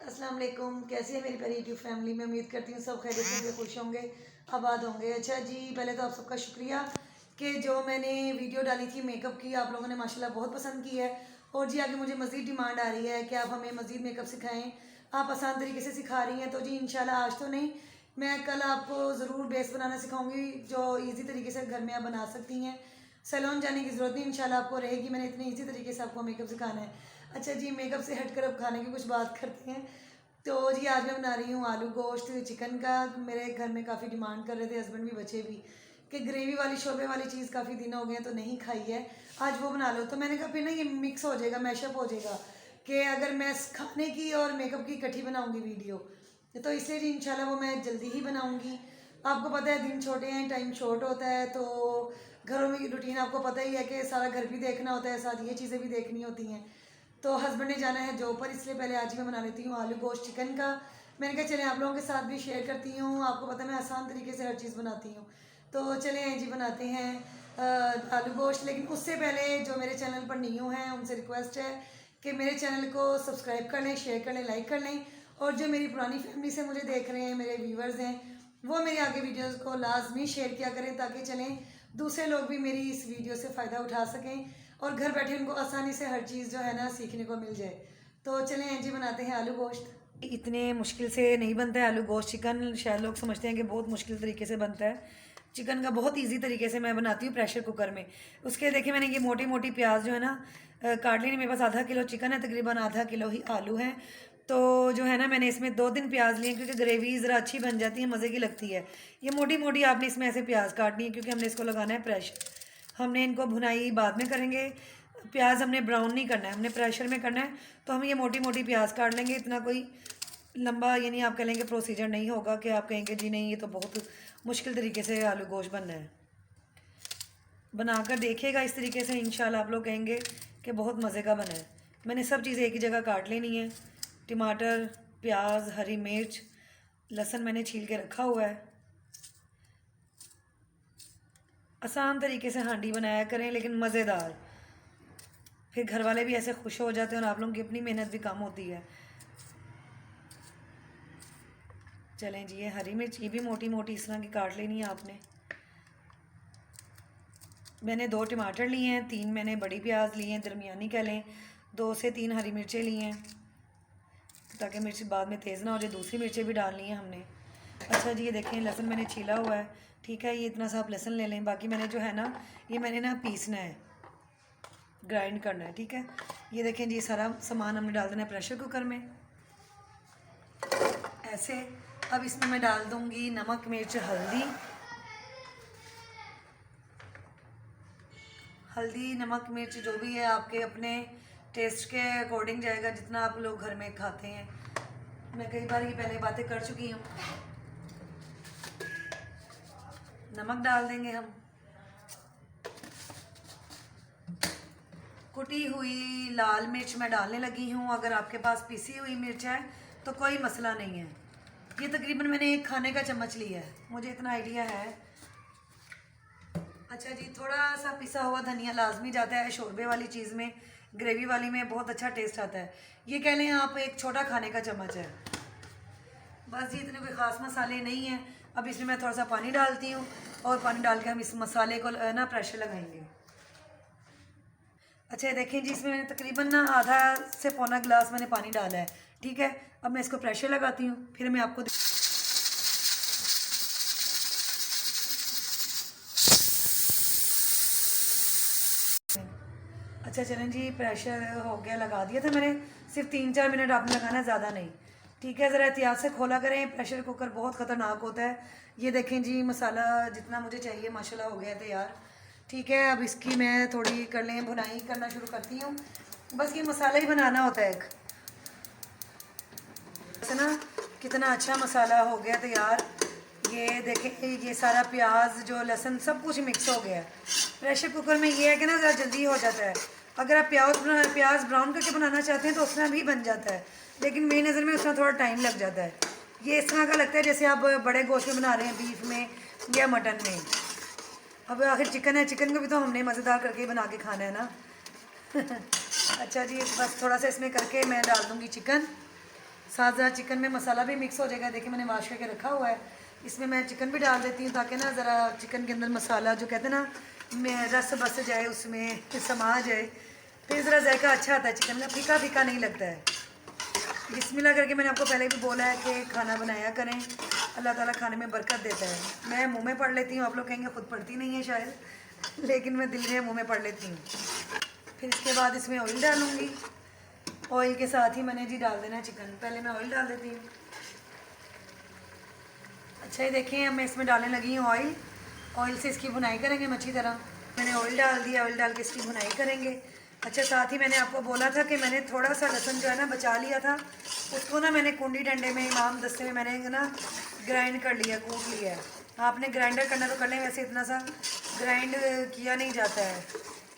अस्सलाम वालेकुम। कैसी है मेरी प्यारी यूट्यूब फैमिली। मैं उम्मीद करती हूँ सब खैरियत से होंगे, खुश होंगे, आबाद होंगे। अच्छा जी, पहले तो आप सबका शुक्रिया कि जो मैंने वीडियो डाली थी मेकअप की, आप लोगों ने माशाल्लाह बहुत पसंद की है। और जी आगे मुझे मज़ीद डिमांड आ रही है कि आप हमें मज़ीद मेकअप सिखाएं। आप आसान तरीके से सिखा रही हैं, तो जी इंशाल्लाह आज तो नहीं, मैं कल आपको ज़रूर बेस बनाना सिखाऊंगी जो ईजी तरीके से घर में आप बना सकती हैं। सैलून जाने की ज़रूरत नहीं इंशाल्लाह आपको रहेगी। मैंने इतने ईजी तरीके से आपको मेकअप सिखाना है। अच्छा जी, मेकअप से हटकर अब खाने की कुछ बात करते हैं। तो जी आज मैं बना रही हूँ आलू गोश्त चिकन का। मेरे घर में काफ़ी डिमांड कर रहे थे, हस्बैंड भी बच्चे भी, कि ग्रेवी वाली शोरबे वाली चीज़ काफ़ी दिन हो गए हैं तो नहीं खाई है, आज वो बना लो। तो मैंने कहा फिर ना ये मिक्स हो जाएगा, मैशअप हो जाएगा कि अगर मैं खाने की और मेकअप की इकट्ठी बनाऊँगी वीडियो, तो इसलिए जी इंशाल्लाह वो मैं जल्दी ही बनाऊँगी। आपको पता है दिन छोटे हैं, टाइम शॉर्ट होता है, तो घरों में रूटीन आपको पता ही है कि सारा घर भी देखना होता है, साथ ये चीज़ें भी देखनी होती हैं। तो हस्बैंड ने जाना है जॉब पर, इसलिए पहले आज ही मैं बना लेती हूँ आलू गोश्त चिकन का। मैंने कहा चलें आप लोगों के साथ भी शेयर करती हूँ, आपको पता है मैं आसान तरीके से हर चीज़ बनाती हूँ। तो चलें जी बनाते हैं आलू गोश्त। लेकिन उससे पहले जो मेरे चैनल पर न्यू हैं उनसे रिक्वेस्ट है कि मेरे चैनल को सब्सक्राइब कर लें, शेयर कर लें, लाइक कर लें। और जो मेरी पुरानी फैमिली से मुझे देख रहे हैं, मेरे व्यूवर्स हैं, वो मेरे आगे वीडियोस को लाजमी शेयर किया करें, ताकि चलें दूसरे लोग भी मेरी इस वीडियो से फ़ायदा उठा सकें और घर बैठे उनको आसानी से हर चीज़ जो है ना सीखने को मिल जाए। तो चलें जी बनाते हैं आलू गोश्त। इतने मुश्किल से नहीं बनता है आलू गोश्त चिकन, शायद लोग समझते हैं कि बहुत मुश्किल तरीके से बनता है। चिकन का बहुत इजी तरीके से मैं बनाती हूँ प्रेशर कुकर में। उसके देखिए मैंने ये मोटी मोटी प्याज जो है ना काट ली। मेरे पास आधा किलो चिकन है, तकरीबन आधा किलो ही आलू है। तो जो है ना मैंने इसमें 2 दिन प्याज लिए, क्योंकि ग्रेवी ज़रा अच्छी बन जाती है, मज़े की लगती है। ये मोटी मोटी आपने इसमें ऐसे प्याज काटनी है, क्योंकि हमने इसको लगाना है प्रेशर। हमने इनको भुनाई बाद में करेंगे, प्याज हमने ब्राउन नहीं करना है, हमने प्रेशर में करना है। तो हम ये मोटी मोटी प्याज काट लेंगे। इतना कोई लंबा ये नहीं आप कह लेंगे प्रोसीजर नहीं होगा कि आप कहेंगे जी नहीं ये तो बहुत मुश्किल तरीके से आलू गोश्त बनना है। बनाकर देखिएगा इस तरीके से, इंशाल्लाह आप लोग कहेंगे कि बहुत मज़े का बना है। मैंने सब चीज़ें एक ही जगह काट लेनी है। टमाटर, प्याज, हरी मिर्च, लहसुन मैंने छील के रखा हुआ है। आसान तरीके से हांडी बनाया करें, लेकिन मज़ेदार। फिर घर वाले भी ऐसे खुश हो जाते हैं और आप लोगों की अपनी मेहनत भी कम होती है। चलें जी, ये हरी मिर्च ये भी मोटी मोटी इस तरह की काट लेनी है आपने। मैंने 2 टमाटर लिए हैं, 3 मैंने बड़ी प्याज ली हैं, दरमियानी कह लें, 2 से 3 हरी मिर्चें ली हैं, ताकि मिर्च बाद में तेज़ ना हो जाए। दूसरी मिर्चें भी डालनी है हमने। अच्छा जी, ये देखें लहसुन मैंने छीला हुआ है, ठीक है। ये इतना सा आप लहसुन ले लें। बाकी मैंने जो है ना ये मैंने ना पीसना है, ग्राइंड करना है, ठीक है। ये देखें जी सारा सामान हमने डाल देना है प्रेशर कुकर में ऐसे। अब इसमें मैं डाल दूँगी नमक, मिर्च, हल्दी, नमक, मिर्च जो भी है आपके अपने टेस्ट के अकॉर्डिंग जाएगा, जितना आप लोग घर में खाते हैं। मैं कई बार ये पहले बातें कर चुकी हूँ। नमक डाल देंगे हम। कुटी हुई लाल मिर्च मैं डालने लगी हूँ। अगर आपके पास पिसी हुई मिर्च है तो कोई मसला नहीं है। ये तकरीबन मैंने 1 खाने का चम्मच लिया है, मुझे इतना आइडिया है। अच्छा जी, थोड़ा सा पिसा हुआ धनिया लाजमी जाता है शोरबे वाली चीज़ में, ग्रेवी वाली में बहुत अच्छा टेस्ट आता है। ये कह लें आप 1 छोटा खाने का चम्मच है। बस जी, इतने कोई ख़ास मसाले नहीं हैं। अब इसमें मैं थोड़ा सा पानी डालती हूँ और पानी डाल के हम इस मसाले को ना प्रेशर लगाएंगे। अच्छा, ये देखें जी, इसमें मैंने तकरीबन ना आधा से पौना गिलास मैंने पानी डाला है, ठीक है। अब मैं इसको प्रेशर लगाती हूँ, फिर मैं आपको अच्छा चलें जी, प्रेशर हो गया, लगा दिया था मैंने। सिर्फ 3-4 मिनट आपने लगाना है, ज़्यादा नहीं, ठीक है। ज़रा एहतियात से खोला करें, प्रेशर कुकर बहुत ख़तरनाक होता है। ये देखें जी, मसाला जितना मुझे चाहिए माशाल्लाह हो गया है तैयार, ठीक है। अब इसकी मैं थोड़ी कर लें भुनाई करना शुरू करती हूँ। बस ये मसाला ही बनाना होता है एक ऐसे ना। कितना अच्छा मसाला हो गया तैयार। ये देखें, ये सारा प्याज जो लहसुन सब कुछ मिक्स हो गया है। प्रेशर कुकर में ये है कि ना ज़रा जल्दी हो जाता है। अगर आप प्याज ब्राउन करके बनाना चाहते हैं तो उस तरह भी बन जाता है, लेकिन मेरी नज़र में उसमें थोड़ा टाइम लग जाता है। ये इस तरह का लगता है जैसे आप बड़े गोश्त में बना रहे हैं, बीफ में या मटन में। अब आखिर चिकन है, चिकन को भी तो हमने मज़ेदार करके बना के खाना है ना। अच्छा जी, बस थोड़ा सा इसमें करके मैं डाल दूँगी चिकन। साथ ज़रा चिकन में मसाला भी मिक्स हो जाएगा। देखिए मैंने वाश करके रखा हुआ है। इसमें मैं चिकन भी डाल देती हूँ ताकि ना ज़रा चिकन के अंदर मसाला जो कहते हैं ना रस बस जाए, उसमें समा जाए, फिर ज़रा जायका अच्छा आता है चिकन का, फीका फीका नहीं लगता है। बिस्मिल्लाह करके मैंने आपको पहले भी बोला है कि खाना बनाया करें, अल्लाह ताला खाने में बरकत देता है। मैं मुंह में पढ़ लेती हूँ, आप लोग कहेंगे खुद पढ़ती नहीं है शायद, लेकिन मैं दिल में मुंह में पढ़ लेती हूँ। फिर इसके बाद इसमें ऑयल डालूँगी। ऑयल के साथ ही मैंने जी डाल देना है चिकन। पहले मैं ऑयल डाल देती हूँ। अच्छा ये देखें, अब मैं इसमें डालने लगी हूँ ऑयल। ऑयल से इसकी भुनाई करेंगे हम अच्छी तरह। मैंने ऑयल डाल दिया, ऑयल डाल के इसकी भुनाई करेंगे। अच्छा साथ ही मैंने आपको बोला था कि मैंने थोड़ा सा लहसुन जो है ना बचा लिया था, उसको ना मैंने कुंडी डंडे में, इमाम दस्ते में मैंने ना ग्राइंड कर लिया, कूट लिया है। आपने ग्राइंडर करना तो कर लें, वैसे इतना सा ग्राइंड किया नहीं जाता है,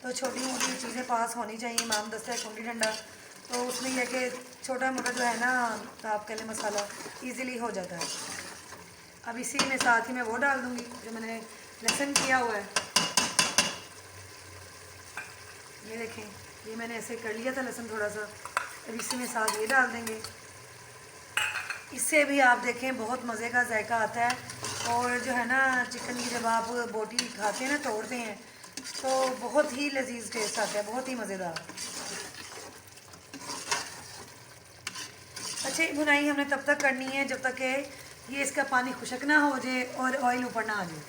तो छोटी मोटी चीज़ें पास होनी चाहिए। इमाम दस्ता है, कुंडी डंडा, तो उसमें यह कि छोटा मोटा जो है ना आप कह लें मसाला ईज़िली हो जाता है। अब इसी में साथ ही मैं वो डाल दूँगी जो मैंने लहसुन किया हुआ है। ये देखें, ये मैंने ऐसे कर लिया था लहसुन थोड़ा सा। अब इसी में साथ ये डाल देंगे। इससे भी आप देखें बहुत मज़े का जायका आता है। और जो है ना चिकन की जब आप बोटी खाते हैं ना, तोड़ते हैं, तो बहुत ही लजीज टेस्ट आता है, बहुत ही मज़ेदार। अच्छा ये भुनाई हमने तब तक करनी है जब तक कि ये इसका पानी खुशक ना हो जाए और ऑयल ऊपर ना आ जाए।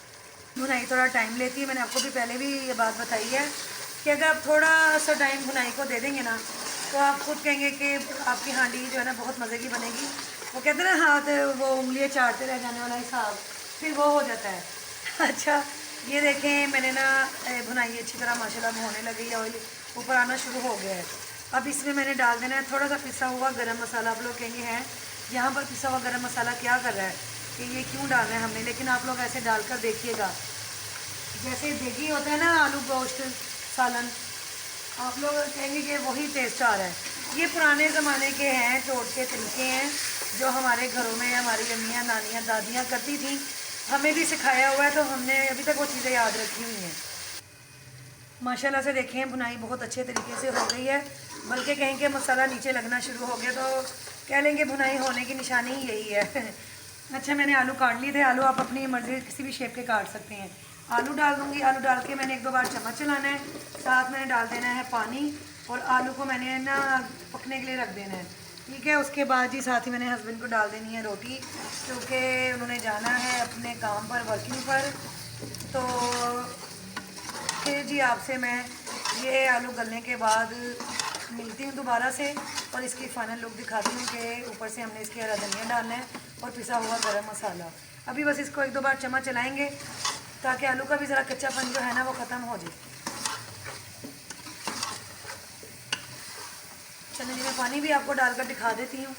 भुनाई थोड़ा टाइम लेती है, मैंने आपको भी पहले भी ये बात बताई है कि अगर आप थोड़ा सा टाइम भुनाई को दे देंगे ना, तो आप खुद कहेंगे कि आपकी हांडी जो है ना बहुत मज़े की बनेगी। वो कहते हैं ना हाथ वो उंगलियाँ चाटते रह जाने वाला हिसाब, फिर वो हो जाता है। अच्छा ये देखें, मैंने ना भुनाई अच्छी तरह माशाल्लाह होने लगी है, ऑयल ऊपर आना शुरू हो गया है। अब इसमें मैंने डाल देना है थोड़ा सा पिसा हुआ गरम मसाला। आप लोग कहेंगे हैं यहाँ पर पिसा हुआ गरम मसाला क्या कर रहा है, कि ये क्यों डालना है हमने, लेकिन आप लोग ऐसे डालकर देखिएगा। जैसे देगी होता है ना आलू गोश्त सालन, आप लोग कहेंगे कि वही टेस्ट आ रहा है। ये पुराने ज़माने के हैं, टोट के तरीके हैं जो हमारे घरों में हमारी अम्मियाँ, नानियाँ, दादियाँ करती थी, हमें भी सिखाया हुआ है, तो हमने अभी तक वो चीज़ें याद रखी हुई हैं। माशाल्लाह से देखें भुनाई बहुत अच्छे तरीके से हो गई है, बल्कि कहें कि मसाला नीचे लगना शुरू हो गया, तो कह लेंगे भुनाई होने की निशानी ही यही है। अच्छा मैंने आलू काट लिए थे। आलू आप अपनी मर्ज़ी किसी भी शेप के काट सकते हैं। आलू डाल दूँगी। आलू डाल के मैंने एक दो बार चम्मच चलाना है। साथ मैंने डाल देना है पानी, और आलू को मैंने ना पकने के लिए रख देना है। ठीक है, उसके बाद जी साथ ही मैंने हस्बैंड को डाल देनी है रोटी, क्योंकि उन्होंने जाना है अपने काम पर, वर्किंग पर। तो फिर जी आपसे मैं ये आलू गलने के बाद मिलती हूँ दोबारा से, और इसकी फाइनल लुक दिखाती हूँ कि ऊपर से हमने इसके हरा धनिया डालना है और पिसा हुआ गरम मसाला। अभी बस इसको एक दो बार चम्मच चलाएंगे ताकि आलू का भी ज़रा कच्चापन जो है ना वो ख़त्म हो जाए। चलिए जी मैं पानी भी आपको डालकर दिखा देती हूँ।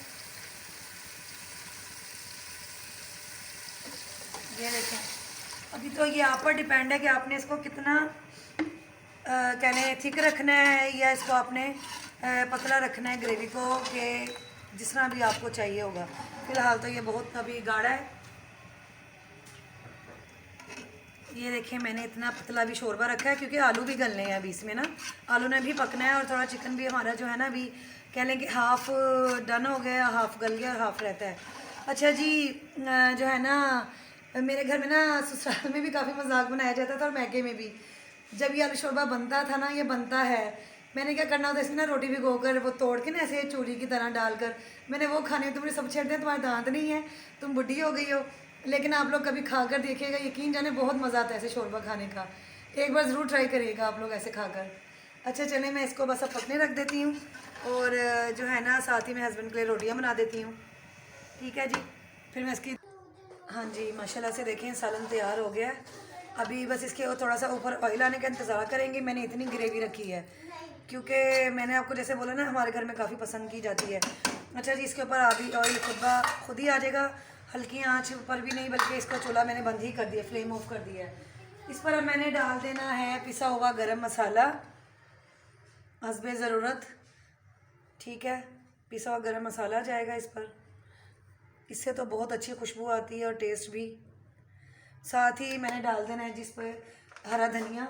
ये देखें, अभी तो ये आप पर डिपेंड है कि आपने इसको कितना कहने थिक रखना है, या इसको आपने पतला रखना है ग्रेवी को, कि जिस तरह भी आपको चाहिए होगा। फ़िलहाल तो ये बहुत अभी गाढ़ा है। ये देखें मैंने इतना पतला भी शोरबा रखा है, क्योंकि आलू भी गलने हैं अभी इसमें ना, आलू ने भी पकना है, और थोड़ा चिकन भी हमारा जो है ना अभी कह लें कि हाफ़ डन हो गया, हाफ़ गल गया और हाफ़ रहता है। अच्छा जी जो है ना मेरे घर में ना ससुराल में भी काफ़ी मजाक बनाया जाता था, और मैके में भी जब ये आलू शोरबा बनता था ना, ये बनता है, मैंने क्या करना होता है इसमें ना रोटी भिगो कर वो तोड़ के ना ऐसे चूरी की तरह डालकर मैंने वो खाने, तुमने सब छेड़ते हैं, तुम्हारे दांत नहीं है, तुम बुढ़ी हो गई हो। लेकिन आप लोग कभी खा कर देखिएगा, यकीन जाने बहुत मज़ा आता है ऐसे शोरबा खाने का। एक बार ज़रूर ट्राई करिएगा आप लोग ऐसे खाकर। अच्छा चले मैं इसको बस अब पकने रख देती हूँ, और जो है ना साथ ही मैं हस्बैंड के लिए रोटियाँ बना देती हूँ। ठीक है जी, फिर मैं इसकी, हाँ जी माशाल्लाह से देखें सालन तैयार हो गया है। अभी बस इसके वो थोड़ा सा ऊपर ऑयल आने का इंतज़ार करेंगे। मैंने इतनी ग्रेवी रखी है क्योंकि मैंने आपको जैसे बोला ना हमारे घर में काफ़ी पसंद की जाती है। अच्छा जी, इसके ऊपर अभी ऑयल खुद ही आ जाएगा, हल्की आंच पर भी नहीं, बल्कि इसका चूल्हा मैंने बंद ही कर दिया, फ्लेम ऑफ कर दिया है। इस पर अब मैंने डाल देना है पिसा हुआ गरम मसाला हस्बे ज़रूरत। ठीक है, पिसा हुआ गरम मसाला जाएगा इस पर, इससे तो बहुत अच्छी खुशबू आती है और टेस्ट भी। साथ ही मैंने डाल देना है जिस पर हरा धनिया।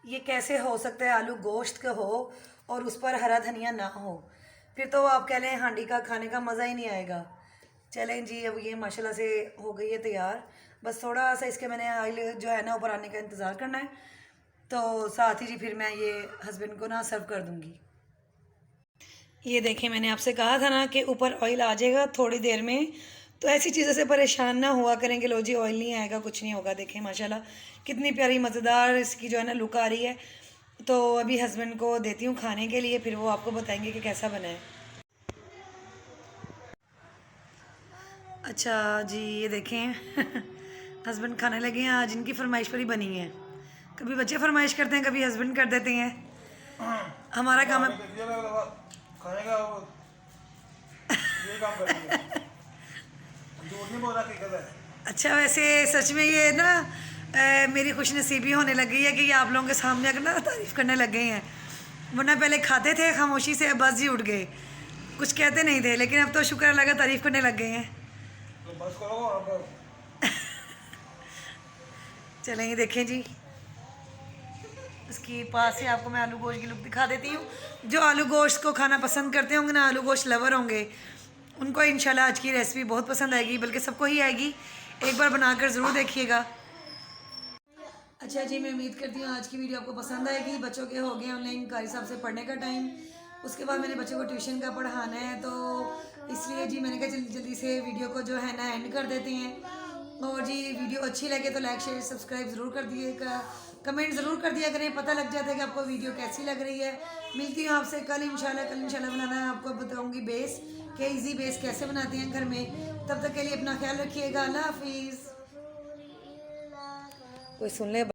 ये कैसे हो सकता है आलू गोश्त का हो और उस पर हरा धनिया ना हो, फिर तो आप कह लें हांडी का खाने का मज़ा ही नहीं आएगा। चलें जी, अब ये माशाल्लाह से हो गई है तैयार। बस थोड़ा सा इसके मैंने ऑयल जो है ना ऊपर आने का इंतज़ार करना है, तो साथ ही जी फिर मैं ये हस्बैंड को ना सर्व कर दूँगी। ये देखें, मैंने आपसे कहा था ना कि ऊपर ऑयल आ जाएगा थोड़ी देर में, तो ऐसी चीज़ों से परेशान ना हुआ करेंगे। लो जी, ऑयल नहीं आएगा, कुछ नहीं होगा। देखें माशाल्लाह कितनी प्यारी मज़ेदार इसकी जो है ना लुक आ रही है। तो अभी हस्बैंड को देती हूँ खाने के लिए, फिर वो आपको बताएंगे कि कैसा बना है। अच्छा जी, ये देखें हस्बैंड खाने लगे हैं। आज इनकी फरमाइश पर ही बनी है। कभी बच्चे फरमाइश करते हैं, कभी हस्बैंड कर देते हैं। हमारा काम है खाने का ये काम करती है। झूठ नहीं बोल रहा, हकीकत है। अच्छा, वैसे सच में ये ना मेरी खुशनसीबी होने लगी है कि ये आप लोगों के सामने अगर ना तारीफ़ करने लग गए हैं। वरना पहले खाते थे खामोशी से, बस जी उठ गए, कुछ कहते नहीं थे, लेकिन अब तो शुक्र अल्लाह का तारीफ़ करने लग गए हैं। तो बस करो और चलें, ये देखें जी, इसकी पास से आपको मैं आलू गोश्त की लुक दिखा देती हूँ। जो आलू गोश्त को खाना पसंद करते होंगे ना, आलू गोश्त लवर होंगे, उनको इंशाल्लाह आज की रेसिपी बहुत पसंद आएगी, बल्कि सबको ही आएगी। एक बार बनाकर ज़रूर देखिएगा। अच्छा जी, मैं उम्मीद करती हूँ आज की वीडियो आपको पसंद आएगी। बच्चों के हो गए ऑनलाइन कारी साहब से पढ़ने का टाइम, उसके बाद मैंने बच्चों को ट्यूशन का पढ़ाना है, तो इसलिए जी मैंने कहा जल्दी जल्दी से वीडियो को जो है ना एंड कर देते हैं। और जी वीडियो अच्छी लगे तो लाइक शेयर सब्सक्राइब ज़रूर कर दिएगा, कमेंट ज़रूर कर दिया करें, पता लग जाता है कि आपको वीडियो कैसी लग रही है। मिलती हूँ आपसे कल इंशाल्लाह बनाना है, आपको बताऊँगी बेस कि ईजी बेस कैसे बनाते हैं घर में। तब तक के लिए अपना ख्याल रखिएगा। अल्लाह हाफिज़। कोई सुन ले।